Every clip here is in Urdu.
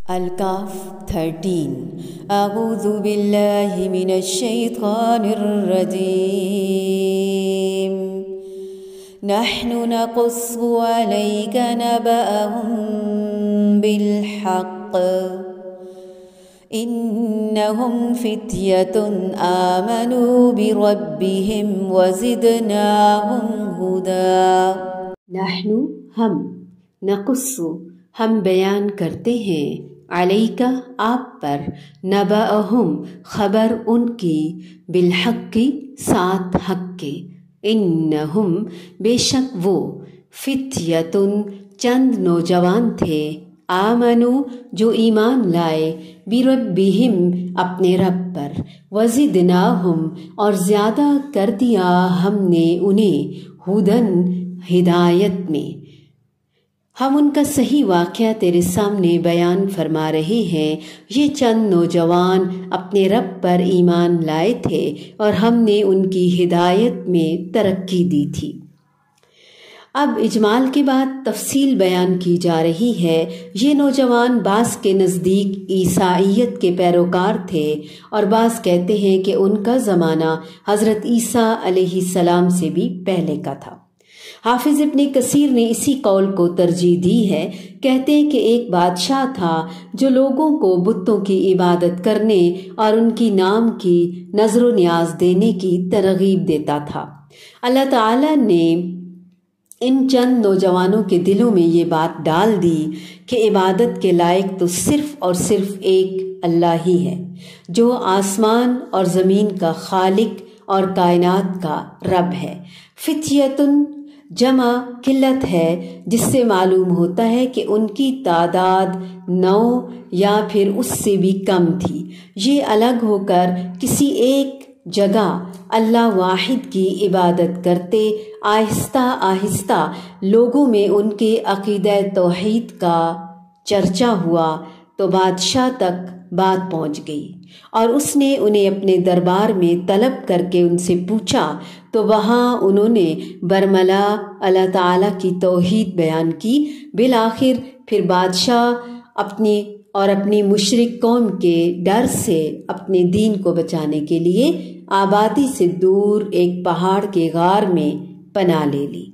الکاف 13 اعوذ باللہ من الشیطان الرجیم نحن نقص علیک نبأهم بالحق انہم فتیۃ آمنوا بربہم وزدناہم ہدی۔ نحن ہم، نقص ہم بیان کرتے ہیں، علیکہ آپ پر، نبأہم خبر ان کی، بالحق کی ساتھ حق کے، انہم بے شک وہ، فتیۃ چند نوجوان تھے، آمنو جو ایمان لائے، بربہم اپنے رب پر، وزدناہم اور زیادہ کر دیا ہم نے انہیں، ہدن ہدایت میں۔ ہم ان کا صحیح واقعہ تیرے سامنے بیان فرما رہے ہیں۔ یہ چند نوجوان اپنے رب پر ایمان لائے تھے اور ہم نے ان کی ہدایت میں ترقی دی تھی۔ اب اجمال کے بعد تفصیل بیان کی جا رہی ہے۔ یہ نوجوان بعض کے نزدیک عیسائیت کے پیروکار تھے اور بعض کہتے ہیں کہ ان کا زمانہ حضرت عیسیٰ علیہ السلام سے بھی پہلے کا تھا۔ حافظ ابن کثیر نے اسی قول کو ترجیح دی ہے۔ کہتے ہیں کہ ایک بادشاہ تھا جو لوگوں کو بتوں کی عبادت کرنے اور ان کی نام کی نظر و نیاز دینے کی ترغیب دیتا تھا۔ اللہ تعالیٰ نے ان چند نوجوانوں کے دلوں میں یہ بات ڈال دی کہ عبادت کے لائق تو صرف اور صرف ایک اللہ ہی ہے، جو آسمان اور زمین کا خالق اور کائنات کا رب ہے۔ فتیۃ جمع قلت ہے، جس سے معلوم ہوتا ہے کہ ان کی تعداد 9 یا پھر اس سے بھی کم تھی۔ یہ الگ ہو کر کسی ایک جگہ اللہ واحد کی عبادت کرتے، آہستہ آہستہ لوگوں میں ان کے عقیدہ توحید کا چرچا ہوا تو بادشاہ تک بات پہنچ گئی اور اس نے انہیں اپنے دربار میں طلب کر کے ان سے پوچھا تو وہاں انہوں نے برملا اللہ تعالیٰ کی توحید بیان کی۔ بالآخر پھر بادشاہ اپنی مشرک قوم کے ڈر سے اپنے دین کو بچانے کے لیے آبادی سے دور ایک پہاڑ کے غار میں پناہ لے لی،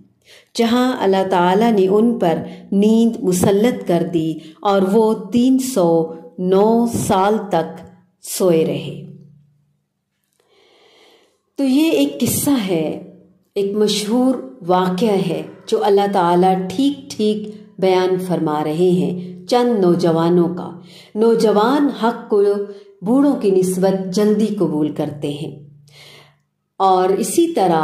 جہاں اللہ تعالیٰ نے ان پر نیند مسلط کر دی اور وہ 309 سال تک سوئے رہے۔ تو یہ ایک قصہ ہے، ایک مشہور واقعہ ہے جو اللہ تعالیٰ ٹھیک ٹھیک بیان فرما رہے ہیں چند نوجوانوں کا۔ نوجوان حق کو بوڑھوں کی نسبت جلدی قبول کرتے ہیں، اور اسی طرح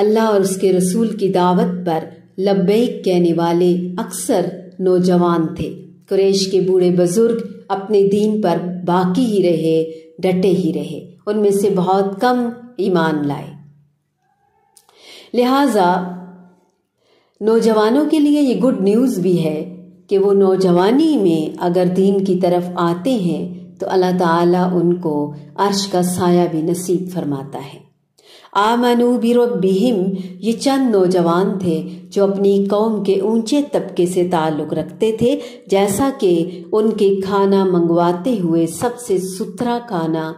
اللہ اور اس کے رسول کی دعوت پر لبیک کہنے والے اکثر نوجوان تھے۔ قریش کے بوڑھے بزرگ اپنے دین پر باقی ہی رہے، ڈٹے ہی رہے، ان میں سے بہت کم ایمان لائے۔ لہٰذا نوجوانوں کے لیے یہ گڈ نیوز بھی ہے کہ وہ نوجوانی میں اگر دین کی طرف آتے ہیں تو اللہ تعالیٰ ان کو عرش کا سایہ بھی نصیب فرماتا ہے۔ آمنوا بربہم، یہ چند نوجوان تھے جو اپنی قوم کے اونچے طبقے سے تعلق رکھتے تھے، جیسا کہ ان کے کھانا منگواتے ہوئے سب سے ستھرا کھانا،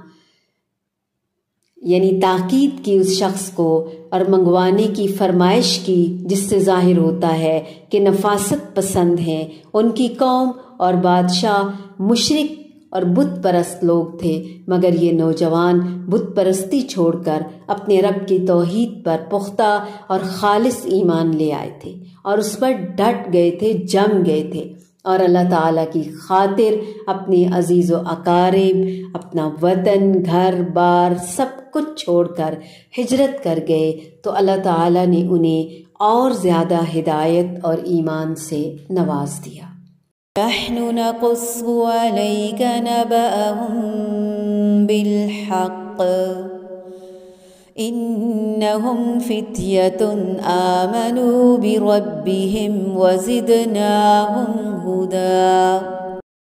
یعنی تاکید کی اس شخص کو اور منگوانے کی فرمائش کی، جس سے ظاہر ہوتا ہے کہ نفاست پسند ہیں۔ ان کی قوم اور بادشاہ مشرک اور بت پرست لوگ تھے، مگر یہ نوجوان بت پرستی چھوڑ کر اپنے رب کی توحید پر پختہ اور خالص ایمان لے آئے تھے اور اس پر ڈٹ گئے تھے، جم گئے تھے، اور اللہ تعالیٰ کی خاطر اپنے عزیز و اقارب، اپنا وطن، گھر بار سب کچھ چھوڑ کر ہجرت کر گئے تو اللہ تعالیٰ نے انہیں اور زیادہ ہدایت اور ایمان سے نواز دیا۔ نحن نقص عليك نبأهم بالحق إنهم فتية آمنوا بربهم وزدناهم هدى۔